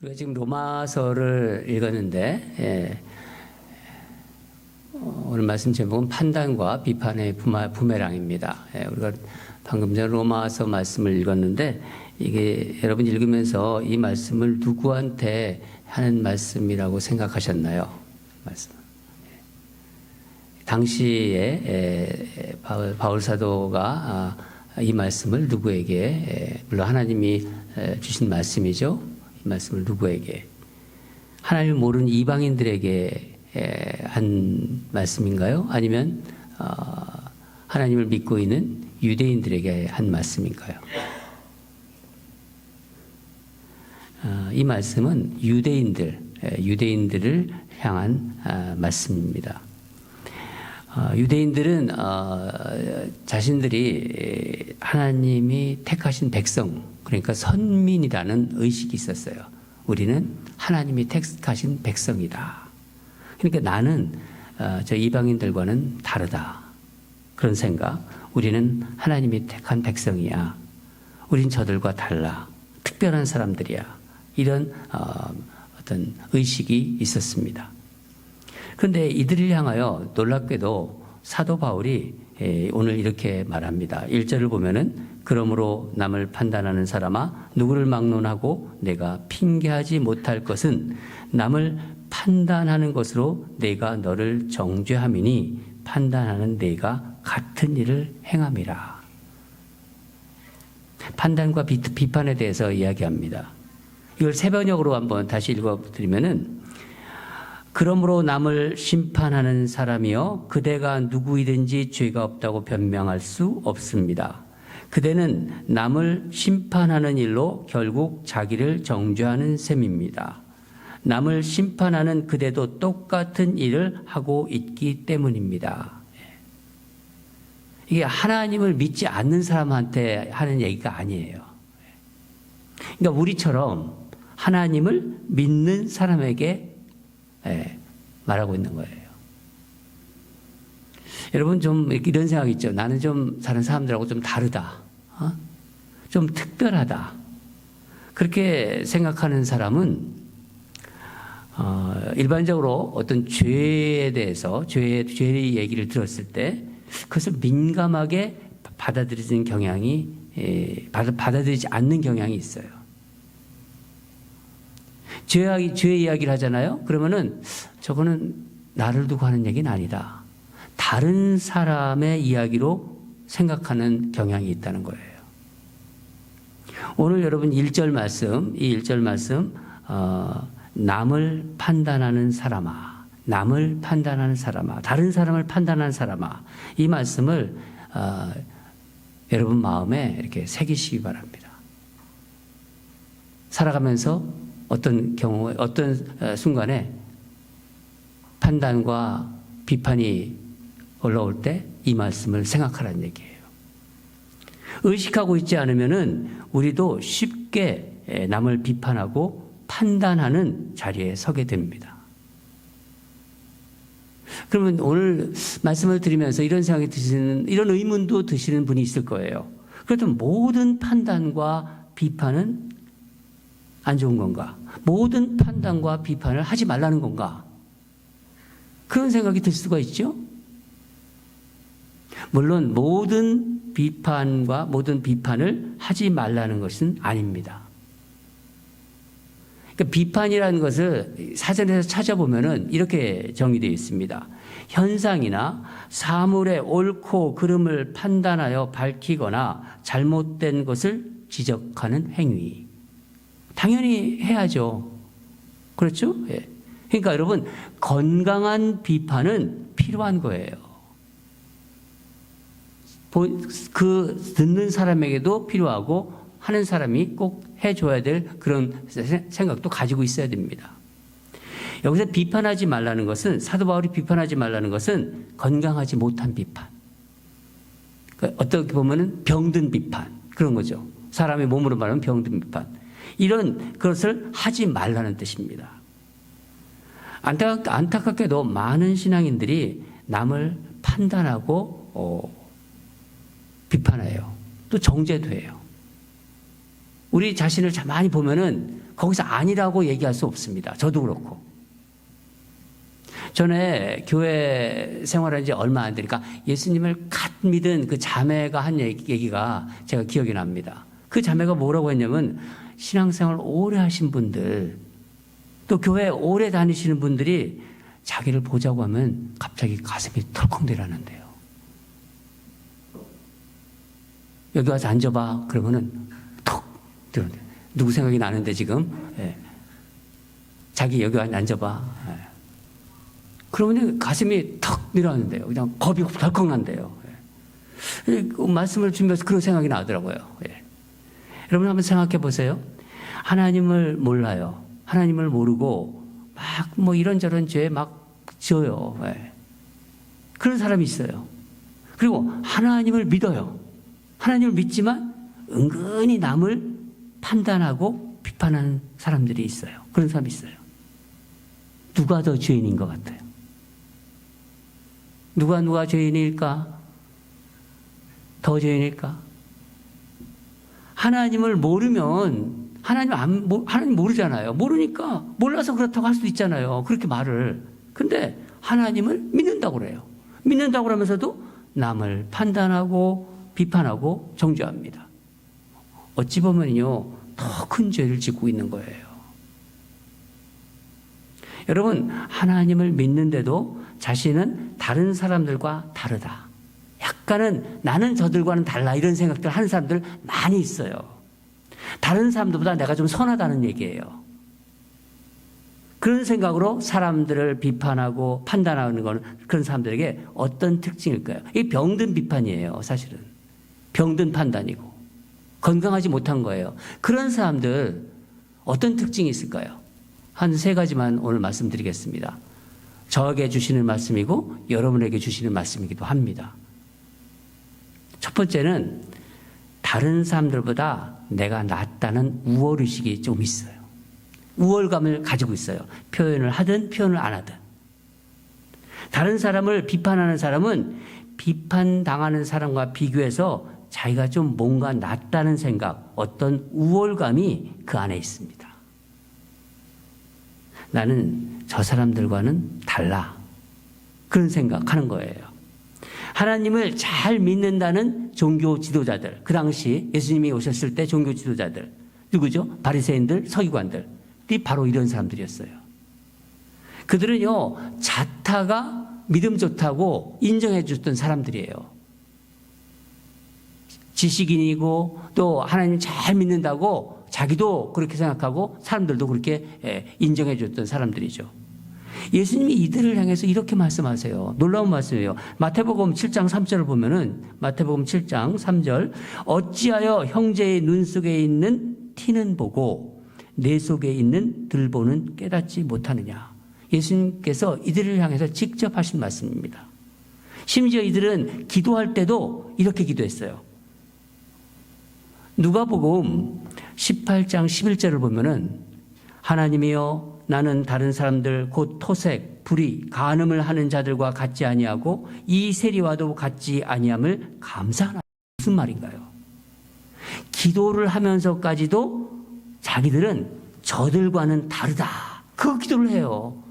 우리가 지금 로마서를 읽었는데 오늘 말씀 제목은 판단과 비판의 부메랑입니다. 우리가 방금 전 로마서 말씀을 읽었는데 이게 여러분 읽으면서 이 말씀을 누구한테 하는 말씀이라고 생각하셨나요? 말씀. 당시에 바울 사도가 이 말씀을 누구에게, 물론 하나님이 주신 말씀이죠. 이 말씀을 누구에게? 하나님을 모르는 이방인들에게 한 말씀인가요? 아니면 하나님을 믿고 있는 유대인들에게 한 말씀인가요? 이 말씀은 유대인들을 향한 말씀입니다. 유대인들은 자신들이 하나님이 택하신 백성, 그러니까 선민이라는 의식이 있었어요. 우리는 하나님이 택하신 백성이다. 그러니까 나는 저 이방인들과는 다르다. 그런 생각. 우리는 하나님이 택한 백성이야. 우린 저들과 달라. 특별한 사람들이야. 이런 어떤 의식이 있었습니다. 그런데 이들을 향하여 놀랍게도 사도 바울이 오늘 이렇게 말합니다. 1절을 보면은 그러므로 남을 판단하는 사람아 누구를 막론하고 내가 핑계하지 못할 것은 남을 판단하는 것으로 내가 너를 정죄함이니 판단하는 내가 같은 일을 행함이라. 판단과 비판에 대해서 이야기합니다. 이걸 세 번역으로 한번 다시 읽어드리면은 그러므로 남을 심판하는 사람이여 그대가 누구이든지 죄가 없다고 변명할 수 없습니다. 그대는 남을 심판하는 일로 결국 자기를 정죄하는 셈입니다. 남을 심판하는 그대도 똑같은 일을 하고 있기 때문입니다. 이게 하나님을 믿지 않는 사람한테 하는 얘기가 아니에요. 그러니까 우리처럼 하나님을 믿는 사람에게 말하고 있는 거예요. 여러분 좀 이런 생각 있죠. 나는 좀 다른 사람들하고 좀 다르다. 좀 특별하다. 그렇게 생각하는 사람은 일반적으로 어떤 죄에 대해서 죄의 얘기를 들었을 때 그것을 민감하게 받아들이는 경향이 받아들이지 않는 경향이 있어요. 죄의 이야기를 하잖아요. 그러면은 저거는 나를 두고 하는 얘기는 아니다. 다른 사람의 이야기로 생각하는 경향이 있다는 거예요. 오늘 여러분 1절 말씀, 이 1절 말씀, 남을 판단하는 사람아, 남을 판단하는 사람아, 다른 사람을 판단하는 사람아, 이 말씀을 여러분 마음에 이렇게 새기시기 바랍니다. 살아가면서 어떤 경우에, 어떤 순간에 판단과 비판이 올라올 때 이 말씀을 생각하라는 얘기예요. 의식하고 있지 않으면은 우리도 쉽게 남을 비판하고 판단하는 자리에 서게 됩니다. 그러면 오늘 말씀을 드리면서 이런 생각이 드시는, 이런 의문도 드시는 분이 있을 거예요. 그렇다면 모든 판단과 비판은 안 좋은 건가? 모든 판단과 비판을 하지 말라는 건가? 그런 생각이 들 수가 있죠? 물론 모든 비판과 모든 비판을 하지 말라는 것은 아닙니다. 그러니까 비판이라는 것을 사전에서 찾아보면은 이렇게 정의되어 있습니다. 현상이나 사물의 옳고 그름을 판단하여 밝히거나 잘못된 것을 지적하는 행위. 당연히 해야죠. 그렇죠? 예. 그러니까 여러분, 건강한 비판은 필요한 거예요. 그 듣는 사람에게도 필요하고 하는 사람이 꼭 해줘야 될 그런 생각도 가지고 있어야 됩니다. 여기서 비판하지 말라는 것은, 사도 바울이 비판하지 말라는 것은 건강하지 못한 비판. 그러니까 어떻게 보면은 병든 비판. 그런 거죠. 사람의 몸으로 말하면 병든 비판. 이런 것을 하지 말라는 뜻입니다. 안타깝게도 많은 신앙인들이 남을 판단하고 비판해요. 또 정죄도 해요. 우리 자신을 많이 보면은 거기서 아니라고 얘기할 수 없습니다. 저도 그렇고. 전에 교회 생활한 지 얼마 안 되니까 예수님을 갓 믿은 그 자매가 한 얘기가 제가 기억이 납니다. 그 자매가 뭐라고 했냐면 신앙생활 오래 하신 분들 또 교회 오래 다니시는 분들이 자기를 보자고 하면 갑자기 가슴이 털컥 내려앉는데요. 여기 와서 앉아봐. 그러면은 톡 들어온대요. 누구 생각이 나는데 지금 예. 자기 여기 와서 앉아봐. 예. 그러면 가슴이 턱 내려앉는데요. 그냥 겁이 덜컥 난대요. 예. 그 말씀을 주면서 그런 생각이 나더라고요. 예. 여러분 한번 생각해 보세요. 하나님을 몰라요. 하나님을 모르고 막 뭐 이런저런 죄 막 지어요. 예. 그런 사람이 있어요. 그리고 하나님을 믿어요. 하나님을 믿지만 은근히 남을 판단하고 비판하는 사람들이 있어요. 그런 사람이 있어요. 누가 더 죄인인 것 같아요? 누가 죄인일까? 더 죄인일까? 하나님을 모르면 하나님 모르잖아요. 모르니까 몰라서 그렇다고 할 수도 있잖아요. 그렇게 말을. 근데 하나님을 믿는다고 그래요. 믿는다고 그러면서도 남을 판단하고 비판하고 정죄합니다. 어찌 보면요, 더 큰 죄를 짓고 있는 거예요. 여러분, 하나님을 믿는데도 자신은 다른 사람들과 다르다. 약간은 나는 저들과는 달라 이런 생각들 하는 사람들 많이 있어요. 다른 사람들보다 내가 좀 선하다는 얘기예요. 그런 생각으로 사람들을 비판하고 판단하는 건 그런 사람들에게 어떤 특징일까요? 이게 병든 비판이에요, 사실은. 병든 판단이고. 건강하지 못한 거예요. 그런 사람들 어떤 특징이 있을까요? 한 3가지만 오늘 말씀드리겠습니다. 저에게 주시는 말씀이고 여러분에게 주시는 말씀이기도 합니다. 첫 번째는 다른 사람들보다 내가 낫다는 우월의식이 좀 있어요. 우월감을 가지고 있어요. 표현을 하든 표현을 안 하든. 다른 사람을 비판하는 사람은 비판당하는 사람과 비교해서 자기가 좀 뭔가 낫다는 생각, 어떤 우월감이 그 안에 있습니다. 나는 저 사람들과는 달라. 그런 생각하는 거예요. 하나님을 잘 믿는다는 종교 지도자들, 그 당시 예수님이 오셨을 때 종교 지도자들, 누구죠? 바리새인들, 서기관들이 바로 이런 사람들이었어요. 그들은요, 자타가 믿음 좋다고 인정해 줬던 사람들이에요. 지식인이고 또 하나님 잘 믿는다고 자기도 그렇게 생각하고 사람들도 그렇게 인정해 줬던 사람들이죠. 예수님이 이들을 향해서 이렇게 말씀하세요. 놀라운 말씀이에요. 마태복음 7장 3절을 보면은 마태복음 7장 3절 어찌하여 형제의 눈 속에 있는 티는 보고 내 속에 있는 들보는 깨닫지 못하느냐. 예수님께서 이들을 향해서 직접 하신 말씀입니다. 심지어 이들은 기도할 때도 이렇게 기도했어요. 누가복음 18장 11절을 보면은 하나님이여 나는 다른 사람들 곧 토색, 불의, 간음을 하는 자들과 같지 아니하고 이 세리와도 같지 아니함을 감사하나. 무슨 말인가요? 기도를 하면서까지도 자기들은 저들과는 다르다. 그 기도를 해요.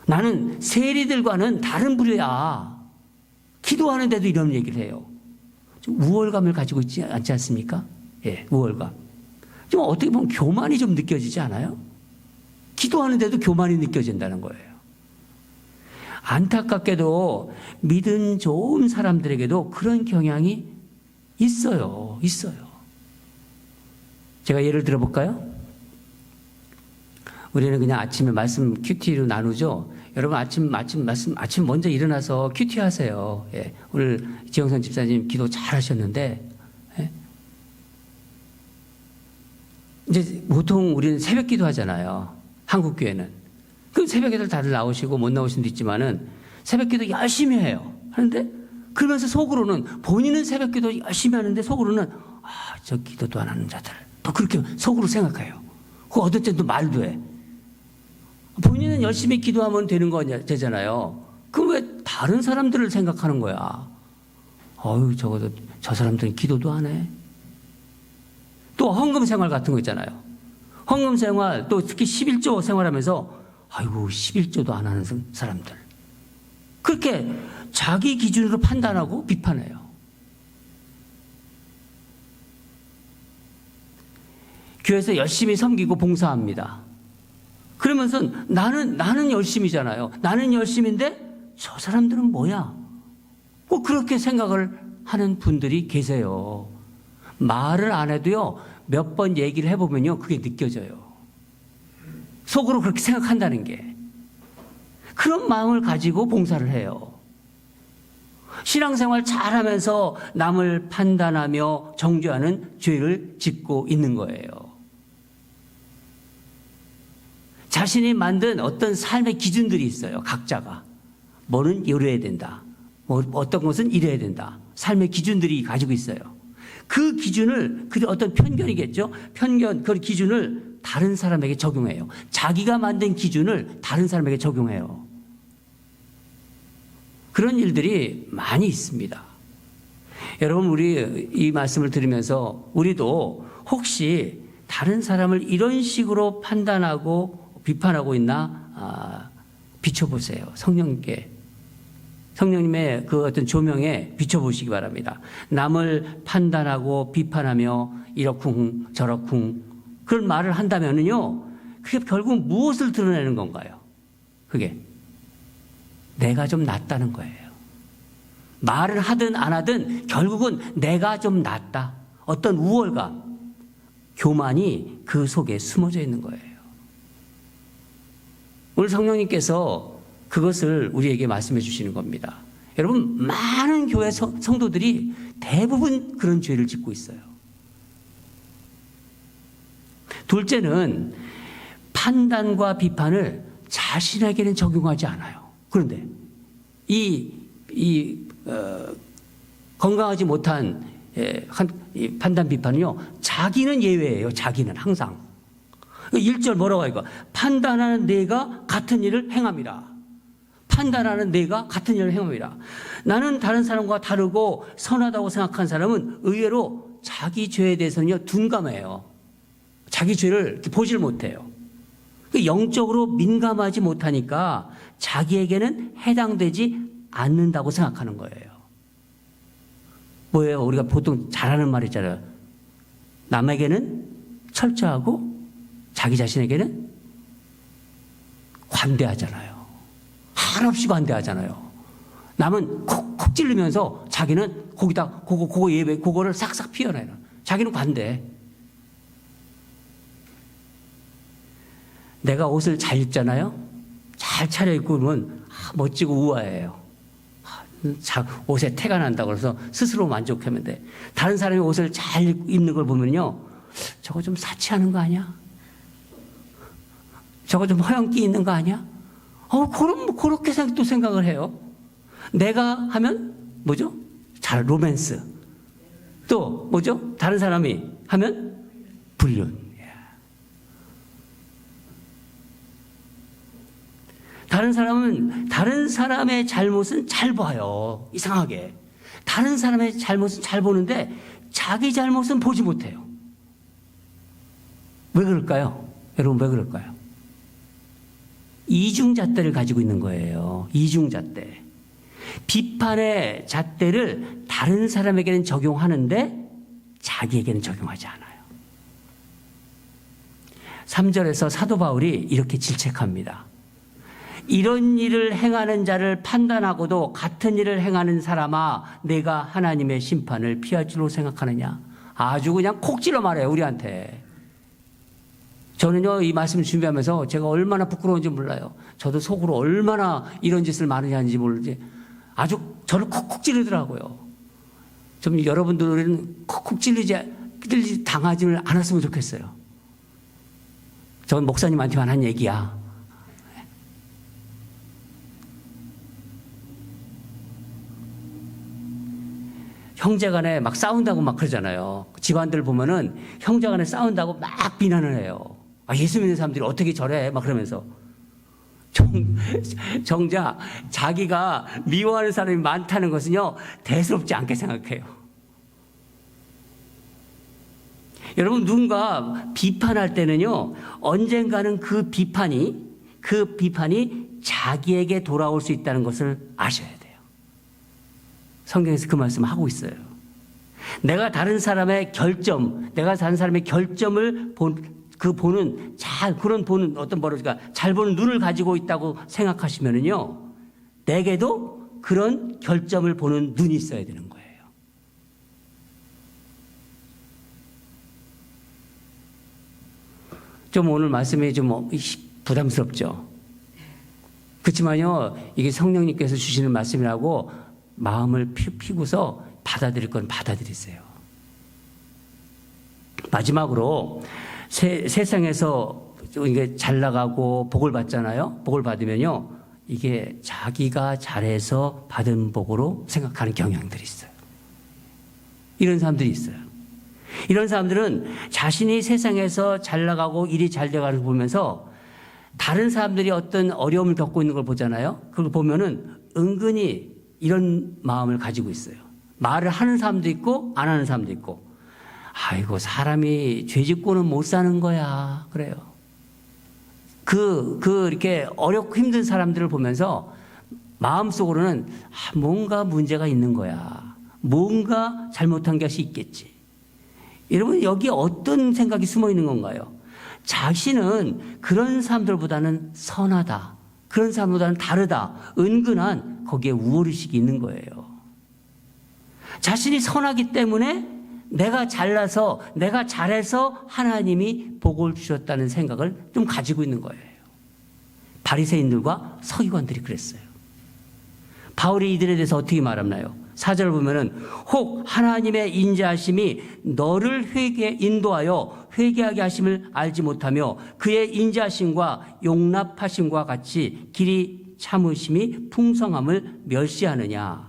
나는 세리들과는 다른 부류야. 기도하는데도 이런 얘기를 해요. 좀 우월감을 가지고 있지 않지 않습니까? 예, 우월감. 좀 어떻게 보면 교만이 좀 느껴지지 않아요? 기도하는데도 교만이 느껴진다는 거예요. 안타깝게도 믿음 좋은 사람들에게도 그런 경향이 있어요. 제가 예를 들어볼까요? 우리는 그냥 아침에 말씀 큐티로 나누죠. 여러분 아침 먼저 일어나서 큐티 하세요. 예. 오늘 지영선 집사님 기도 잘 하셨는데, 예. 이제 보통 우리는 새벽 기도 하잖아요. 한국 교회는. 그 새벽 기도 다들 나오시고 못 나오신 데 있지만은 새벽 기도 열심히 해요. 하는데 그러면서 속으로는 본인은 새벽 기도 열심히 하는데 속으로는 저 기도도 안 하는 자들. 또 그렇게 속으로 생각해요. 그 어떤 때는 또 말도 해. 본인은 열심히 기도하면 되는 거 되잖아요. 그럼 왜 다른 사람들을 생각하는 거야? 적어도 저 사람들은 기도도 안 해. 또 헌금 생활 같은 거 있잖아요. 헌금 생활, 또 특히 11조 생활하면서 아이고 11조도 안 하는 사람들. 그렇게 자기 기준으로 판단하고 비판해요. 교회에서 열심히 섬기고 봉사합니다. 그러면서 나는 열심이잖아요. 나는 열심인데 저 사람들은 뭐야? 꼭 그렇게 생각을 하는 분들이 계세요. 말을 안 해도요, 몇 번 얘기를 해보면요, 그게 느껴져요. 속으로 그렇게 생각한다는 게. 그런 마음을 가지고 봉사를 해요. 신앙생활 잘하면서 남을 판단하며 정죄하는 죄를 짓고 있는 거예요. 자신이 만든 어떤 삶의 기준들이 있어요. 각자가. 뭐는 이래야 된다. 어떤 것은 이래야 된다. 삶의 기준들이 가지고 있어요. 그 기준을, 그 어떤 편견이겠죠. 그 기준을 다른 사람에게 적용해요. 자기가 만든 기준을 다른 사람에게 적용해요. 그런 일들이 많이 있습니다. 여러분, 우리 이 말씀을 들으면서 우리도 혹시 다른 사람을 이런 식으로 판단하고 비판하고 있나 비춰보세요. 성령님의 그 어떤 조명에 비춰보시기 바랍니다. 남을 판단하고 비판하며 이러쿵 저러쿵 그런 말을 한다면은요, 그게 결국 무엇을 드러내는 건가요? 그게 내가 좀 낫다는 거예요. 말을 하든 안 하든 결국은 내가 좀 낫다. 어떤 우월감, 교만이 그 속에 숨어져 있는 거예요. 오늘 성령님께서 그것을 우리에게 말씀해 주시는 겁니다. 여러분, 많은 교회 성도들이 대부분 그런 죄를 짓고 있어요. 둘째는 판단과 비판을 자신에게는 적용하지 않아요. 그런데 건강하지 못한 판단 비판은요, 자기는 예외예요. 자기는 항상. 1절 뭐라고 할까? 판단하는 내가 같은 일을 행함이라. 판단하는 내가 같은 일을 행함이라. 나는 다른 사람과 다르고 선하다고 생각한 사람은 의외로 자기 죄에 대해서는요, 둔감해요. 자기 죄를 보질 못해요. 영적으로 민감하지 못하니까 자기에게는 해당되지 않는다고 생각하는 거예요. 뭐예요? 우리가 보통 잘하는 말 있잖아요. 남에게는 철저하고 자기 자신에게는 관대하잖아요. 한없이 관대하잖아요. 남은 콕콕 찔르면서 자기는 거기다 그거 예배 그거를 싹싹 피워내요. 자기는 관대. 내가 옷을 잘 입잖아요. 잘 차려입고 그러면 멋지고 우아해요. 옷에 태가 난다고 해서 스스로 만족하면 돼. 다른 사람이 옷을 잘 입는 걸 보면요, 저거 좀 사치하는 거 아니야? 저거 좀 허영기 있는 거 아니야? 그렇게 또 생각을 해요. 내가 하면 뭐죠? 잘 로맨스. 또 뭐죠? 다른 사람이 하면 불륜. 다른 사람은 다른 사람의 잘못은 잘 봐요. 이상하게. 다른 사람의 잘못은 잘 보는데 자기 잘못은 보지 못해요. 왜 그럴까요? 여러분, 왜 그럴까요? 이중잣대를 가지고 있는 거예요. 이중잣대. 비판의 잣대를 다른 사람에게는 적용하는데 자기에게는 적용하지 않아요. 3절에서 사도 바울이 이렇게 질책합니다. 이런 일을 행하는 자를 판단하고도 같은 일을 행하는 사람아, 내가 하나님의 심판을 피할 줄로 생각하느냐. 아주 그냥 콕 찔러 말해요, 우리한테. 저는요, 이 말씀을 준비하면서 제가 얼마나 부끄러운지 몰라요. 저도 속으로 얼마나 이런 짓을 많이 하는지 모르지. 아주 저를 콕콕 찌르더라고요. 좀 여러분들은 콕콕 찔리지 당하지를 않았으면 좋겠어요. 전 목사님한테만 한 얘기야. 형제간에 막 싸운다고 막 그러잖아요. 집안들 보면은 형제간에 싸운다고 막 비난을 해요. 예수 믿는 사람들이 어떻게 저래? 막 그러면서. 정작 자기가 미워하는 사람이 많다는 것은요, 대수롭지 않게 생각해요. 여러분, 누군가 비판할 때는요, 언젠가는 그 비판이 자기에게 돌아올 수 있다는 것을 아셔야 돼요. 성경에서 그 말씀을 하고 있어요. 내가 다른 사람의 결점을 보는 어떤 버릇가 잘 보는 눈을 가지고 있다고 생각하시면은요, 내게도 그런 결점을 보는 눈이 있어야 되는 거예요. 좀 오늘 말씀이 좀 부담스럽죠. 그렇지만요, 이게 성령님께서 주시는 말씀이라고 마음을 피고서 받아들일 건 받아들이세요. 마지막으로 세상에서 이게 잘 나가고 복을 받잖아요. 복을 받으면요, 이게 자기가 잘해서 받은 복으로 생각하는 경향들이 있어요. 이런 사람들이 있어요. 이런 사람들은 자신이 세상에서 잘 나가고 일이 잘 돼가는 걸 보면서 다른 사람들이 어떤 어려움을 겪고 있는 걸 보잖아요. 그걸 보면은 은근히 이런 마음을 가지고 있어요. 말을 하는 사람도 있고 안 하는 사람도 있고, 아이고 사람이 죄 짓고는 못 사는 거야, 그래요. 이렇게 어렵고 힘든 사람들을 보면서 마음속으로는 뭔가 문제가 있는 거야, 뭔가 잘못한 것이 있겠지. 여러분, 여기에 어떤 생각이 숨어 있는 건가요? 자신은 그런 사람들보다는 선하다, 그런 사람보다는 다르다, 은근한 거기에 우월의식이 있는 거예요. 자신이 선하기 때문에 내가 잘나서, 내가 잘해서 하나님이 복을 주셨다는 생각을 좀 가지고 있는 거예요. 바리새인들과 서기관들이 그랬어요. 바울이 이들에 대해서 어떻게 말하나요? 4절을 보면은, 혹 하나님의 인자하심이 너를 인도하여 회개하게 하심을 알지 못하며 그의 인자하심과 용납하심과 같이 길이 참으심이 풍성함을 멸시하느냐.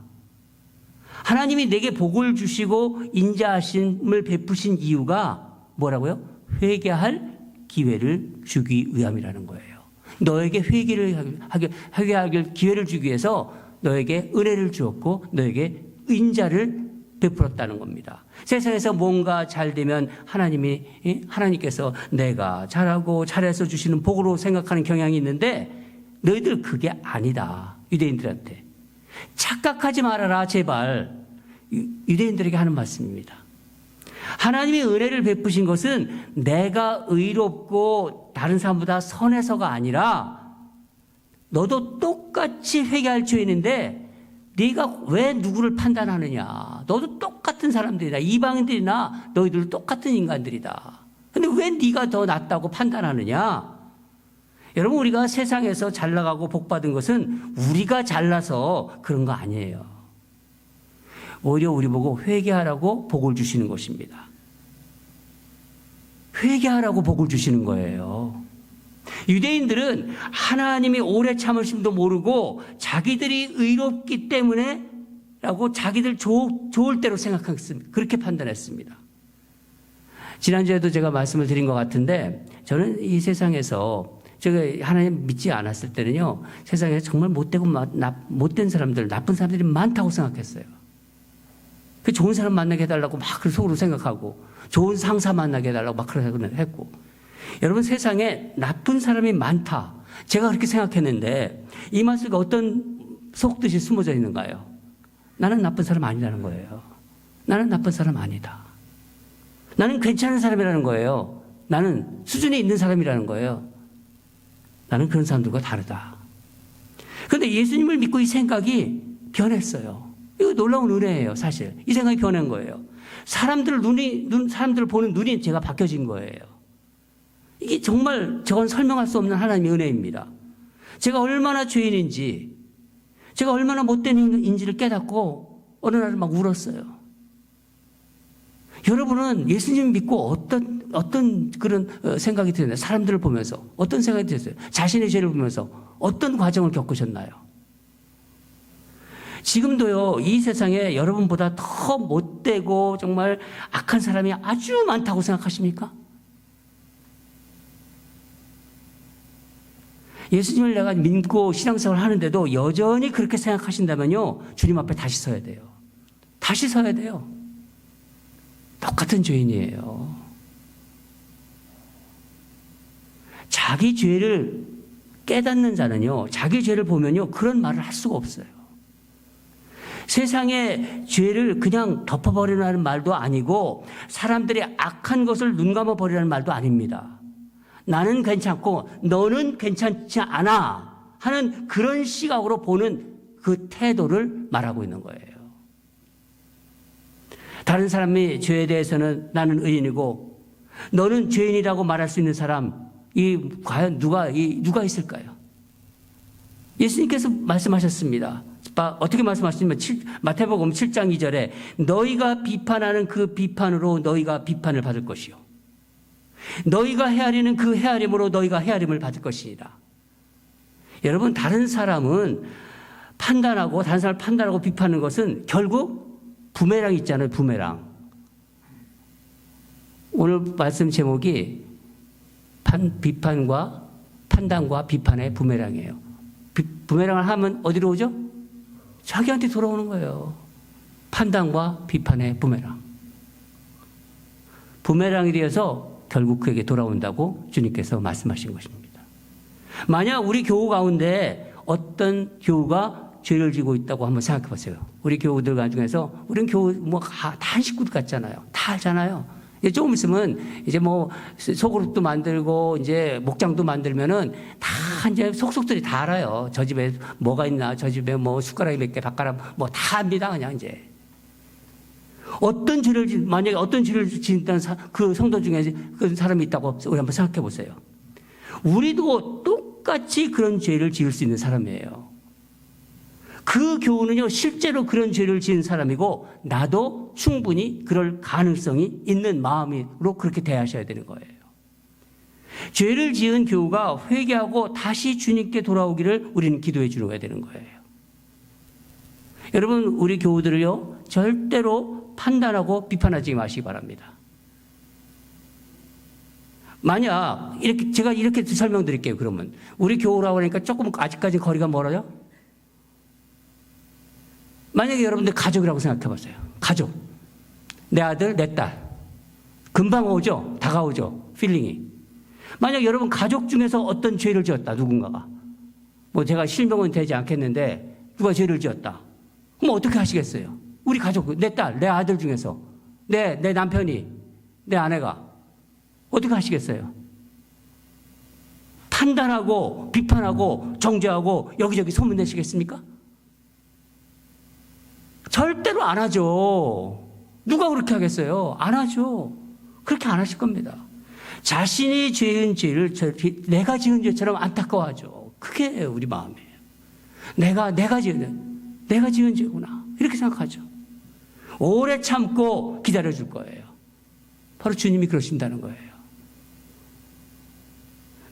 하나님이 내게 복을 주시고 인자하심을 베푸신 이유가 뭐라고요? 회개할 기회를 주기 위함이라는 거예요. 너에게 회개하길 기회를 주기 위해서 너에게 은혜를 주었고 너에게 인자를 베풀었다는 겁니다. 세상에서 뭔가 잘 되면 하나님께서 내가 잘하고 잘해서 주시는 복으로 생각하는 경향이 있는데, 너희들 그게 아니다. 유대인들한테 착각하지 말아라, 제발. 유대인들에게 하는 말씀입니다. 하나님이 은혜를 베푸신 것은 내가 의롭고 다른 사람보다 선해서가 아니라, 너도 똑같이 회개할 죄인인데 네가 왜 누구를 판단하느냐. 너도 똑같은 사람들이다. 이방인들이나 너희들도 똑같은 인간들이다. 근데 왜 네가 더 낫다고 판단하느냐. 여러분, 우리가 세상에서 잘 나가고 복 받은 것은 우리가 잘나서 그런 거 아니에요. 오히려 우리 보고 회개하라고 복을 주시는 것입니다. 회개하라고 복을 주시는 거예요. 유대인들은 하나님이 오래 참으심도 모르고 자기들이 의롭기 때문에 라고 자기들 좋을 대로 생각했습니다. 그렇게 판단했습니다. 지난주에도 제가 말씀을 드린 것 같은데, 저는 이 세상에서 제가 하나님 믿지 않았을 때는요, 세상에 정말 못된 사람들, 나쁜 사람들이 많다고 생각했어요. 그 좋은 사람 만나게 해달라고 막 속으로 생각하고, 좋은 상사 만나게 해달라고 막 그렇게 했고, 여러분, 세상에 나쁜 사람이 많다, 제가 그렇게 생각했는데 이 말씀에 어떤 속뜻이 숨어져 있는가요? 나는 나쁜 사람 아니라는 거예요. 나는 나쁜 사람 아니다. 나는 괜찮은 사람이라는 거예요. 나는 수준이 있는 사람이라는 거예요. 나는 그런 사람들과 다르다. 그런데 예수님을 믿고 이 생각이 변했어요. 이거 놀라운 은혜예요, 사실. 이 생각이 변한 거예요. 사람들을 보는 눈이 제가 바뀌어진 거예요. 이게 정말 저건 설명할 수 없는 하나님의 은혜입니다. 제가 얼마나 죄인인지, 제가 얼마나 못된 인지를 깨닫고 어느 날 막 울었어요. 여러분은 예수님 믿고 어떤 그런 생각이 드셨나요? 사람들을 보면서 어떤 생각이 드셨어요? 자신의 죄를 보면서 어떤 과정을 겪으셨나요? 지금도요, 이 세상에 여러분보다 더 못되고 정말 악한 사람이 아주 많다고 생각하십니까? 예수님을 내가 믿고 신앙생활을 하는데도 여전히 그렇게 생각하신다면요, 주님 앞에 다시 서야 돼요. 다시 서야 돼요. 똑같은 죄인이에요. 자기 죄를 깨닫는 자는요, 자기 죄를 보면요, 그런 말을 할 수가 없어요. 세상의 죄를 그냥 덮어버리라는 말도 아니고 사람들이 악한 것을 눈감아버리라는 말도 아닙니다. 나는 괜찮고 너는 괜찮지 않아 하는 그런 시각으로 보는 그 태도를 말하고 있는 거예요. 다른 사람이 죄에 대해서는 나는 의인이고 너는 죄인이라고 말할 수 있는 사람, 과연 누가 있을까요? 예수님께서 말씀하셨습니다. 어떻게 말씀하시냐면 마태복음 7장 2절에 너희가 비판하는 그 비판으로 너희가 비판을 받을 것이요 너희가 헤아리는 그 헤아림으로 너희가 헤아림을 받을 것이니라. 여러분, 다른 사람을 판단하고 비판하는 것은 결국 부메랑 있잖아요. 부메랑. 오늘 말씀 제목이 비판과 판단과 비판의 부메랑이에요. 부메랑을 하면 어디로 오죠? 자기한테 돌아오는 거예요. 판단과 비판의 부메랑. 부메랑이 되어서 결국 그에게 돌아온다고 주님께서 말씀하신 것입니다. 만약 우리 교우 가운데 어떤 교우가 죄를 지고 있다고 한번 생각해 보세요. 우리 교우들 중에서 우리는 교우 다 한 식구들 같잖아요. 다 알잖아요. 이제 조금 있으면 이제 소그룹도 만들고 이제 목장도 만들면은 다 이제 속속들이 다 알아요. 저 집에 뭐가 있나, 저 집에 숟가락이 몇 개, 밥가락 다 압니다. 그냥 이제. 만약에 어떤 죄를 지었다는 그 성도 중에 그 사람이 있다고 우리 한번 생각해 보세요. 우리도 똑같이 그런 죄를 지을 수 있는 사람이에요. 그 교우는요, 실제로 그런 죄를 지은 사람이고, 나도 충분히 그럴 가능성이 있는 마음으로 그렇게 대하셔야 되는 거예요. 죄를 지은 교우가 회개하고 다시 주님께 돌아오기를 우리는 기도해 주어야 되는 거예요. 여러분, 우리 교우들을요, 절대로 판단하고 비판하지 마시기 바랍니다. 만약, 제가 이렇게 설명드릴게요, 그러면. 우리 교우라고 하니까 조금 아직까지 거리가 멀어요? 만약에 여러분들 가족이라고 생각해 보세요. 가족. 내 아들, 내 딸. 금방 오죠? 다가오죠? 필링이. 만약 여러분 가족 중에서 어떤 죄를 지었다, 누군가가. 제가 실명은 되지 않겠는데, 누가 죄를 지었다. 그럼 어떻게 하시겠어요? 우리 가족, 내 딸, 내 아들 중에서. 내 남편이, 내 아내가. 어떻게 하시겠어요? 판단하고, 비판하고, 정죄하고, 여기저기 소문내시겠습니까? 절대로 안 하죠. 누가 그렇게 하겠어요? 안 하죠. 그렇게 안 하실 겁니다. 자신이 지은 죄를 내가 지은 죄처럼 안타까워하죠. 그게 우리 마음이에요. 내가 지은 죄구나. 이렇게 생각하죠. 오래 참고 기다려줄 거예요. 바로 주님이 그러신다는 거예요.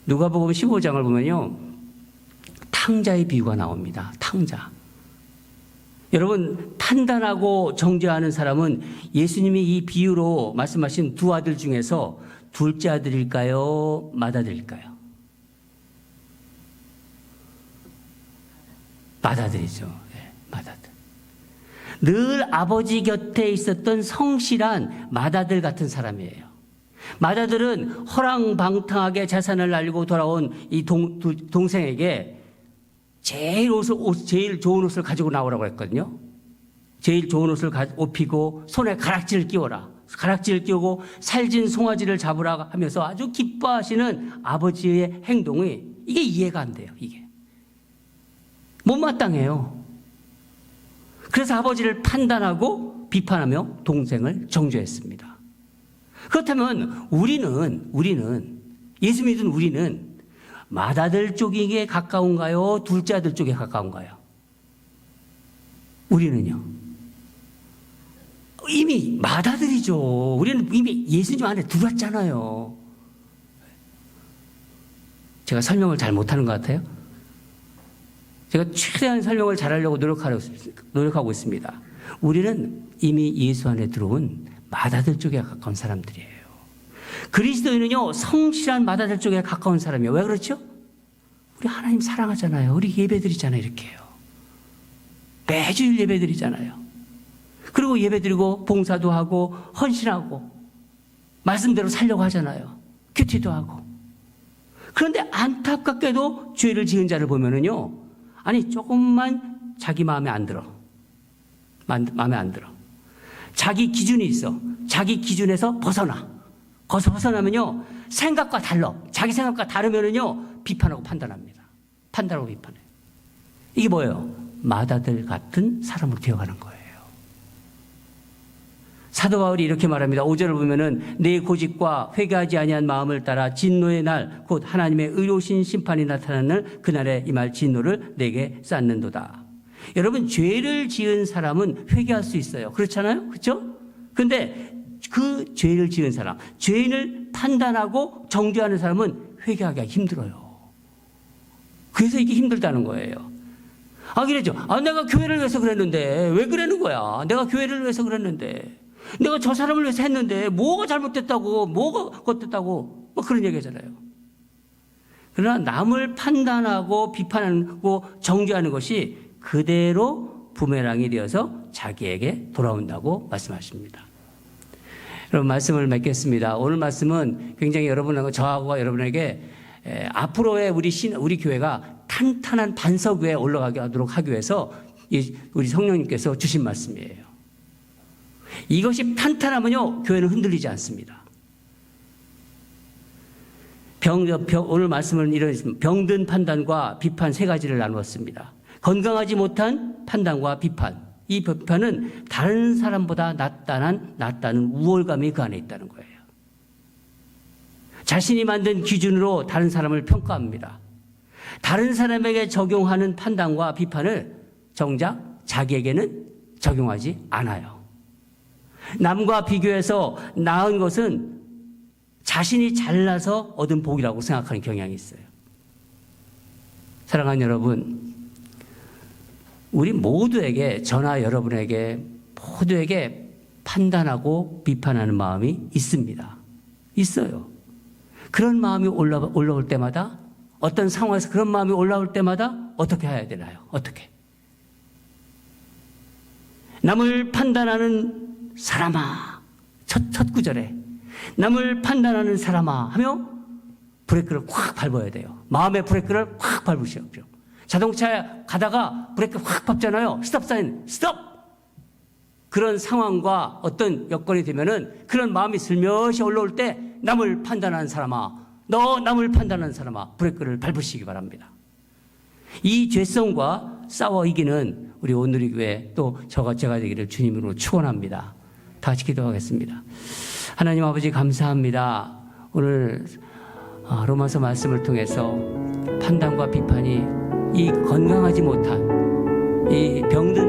누가복음 15장을 보면요, 탕자의 비유가 나옵니다. 탕자. 여러분, 판단하고 정죄하는 사람은 예수님이 이 비유로 말씀하신 두 아들 중에서 둘째 아들일까요? 맏아들일까요? 맏아들이죠. 네, 맏아들. 늘 아버지 곁에 있었던 성실한 맏아들 같은 사람이에요. 맏아들은 허랑방탕하게 재산을 날리고 돌아온 이 동생에게 제일 좋은 옷을 가지고 나오라고 했거든요. 제일 좋은 옷을 입히고 손에 가락지를 끼워라. 가락지를 끼우고 살진 송아지를 잡으라 하면서 아주 기뻐하시는 아버지의 행동이 이게 이해가 안 돼요. 이게 못마땅해요. 그래서 아버지를 판단하고 비판하며 동생을 정죄했습니다. 그렇다면 우리는 예수 믿은 우리는 맏아들 쪽에 가까운가요? 둘째 아들 쪽에 가까운가요? 우리는요? 이미 맏아들이죠. 우리는 이미 예수님 안에 들어왔잖아요. 제가 설명을 잘 못하는 것 같아요? 제가 최대한 설명을 잘하려고 노력하고 있습니다. 우리는 이미 예수 안에 들어온 맏아들 쪽에 가까운 사람들이에요. 그리스도인은요, 성실한 맏아들 쪽에 가까운 사람이에요. 왜 그렇죠? 우리 하나님 사랑하잖아요. 우리 예배드리잖아요. 이렇게요. 매주일 예배드리잖아요. 그리고 예배드리고 봉사도 하고 헌신하고 말씀대로 살려고 하잖아요. 큐티도 하고. 그런데 안타깝게도 죄를 지은 자를 보면은요, 아니 조금만 자기 마음에 안 들어. 마음에 안 들어. 자기 기준이 있어. 자기 기준에서 벗어나. 거기서 벗어나면요, 생각과 달라. 자기 생각과 다르면은요, 비판하고 판단합니다. 판단하고 비판해. 이게 뭐예요? 마다들 같은 사람으로 되어가는 거예요. 사도 바울이 이렇게 말합니다. 5절을 보면은 내 고집과 회개하지 아니한 마음을 따라 진노의 날, 곧 하나님의 의로우신 심판이 나타나는 그날에 임할 진노를 내게 쌓는도다. 여러분, 죄를 지은 사람은 회개할 수 있어요. 그렇잖아요? 그렇죠? 근데 그 죄를 지은 사람, 죄인을 판단하고 정죄하는 사람은 회개하기가 힘들어요. 그래서 이게 힘들다는 거예요. 그랬죠. 내가 교회를 위해서 그랬는데 왜 그러는 거야? 내가 교회를 위해서 그랬는데, 내가 저 사람을 위해서 했는데 뭐가 잘못됐다고, 뭐가 어땠다고, 뭐 그런 얘기잖아요. 그러나 남을 판단하고 비판하고 정죄하는 것이 그대로 부메랑이 되어서 자기에게 돌아온다고 말씀하십니다. 여러분, 말씀을 맺겠습니다. 오늘 말씀은 굉장히 여러분하고 저하고 여러분에게 앞으로의 우리 교회가 탄탄한 반석 위에 올라가게 하도록 하기 위해서 우리 성령님께서 주신 말씀이에요. 이것이 탄탄하면요, 교회는 흔들리지 않습니다. 오늘 말씀은 이런 병든 판단과 비판 세 가지를 나누었습니다. 건강하지 못한 판단과 비판. 이 비판은 다른 사람보다 낫다는 우월감이 그 안에 있다는 거예요. 자신이 만든 기준으로 다른 사람을 평가합니다. 다른 사람에게 적용하는 판단과 비판을 정작 자기에게는 적용하지 않아요. 남과 비교해서 나은 것은 자신이 잘나서 얻은 복이라고 생각하는 경향이 있어요. 사랑하는 여러분, 우리 모두에게, 저나 여러분에게 모두에게 판단하고 비판하는 마음이 있습니다. 있어요. 그런 마음이 올라올 때마다, 어떤 상황에서 그런 마음이 올라올 때마다 어떻게 해야 되나요? 어떻게? 남을 판단하는 사람아, 첫 구절에 남을 판단하는 사람아 하며 브레이크를 확 밟아야 돼요. 마음의 브레이크를 확 밟으시오죠. 자동차 가다가 브레이크 확 밟잖아요. 스톱 사인, 스톱! 그런 상황과 어떤 여건이 되면은 그런 마음이 슬며시 올라올 때 남을 판단하는 사람아, 너 남을 판단하는 사람아, 브레이크를 밟으시기 바랍니다. 이 죄성과 싸워 이기는 우리 온누리교회 또 제가 되기를 주님으로 축원합니다. 다 같이 기도하겠습니다. 하나님 아버지, 감사합니다. 오늘 로마서 말씀을 통해서 판단과 비판이 이 건강하지 못한 이 병든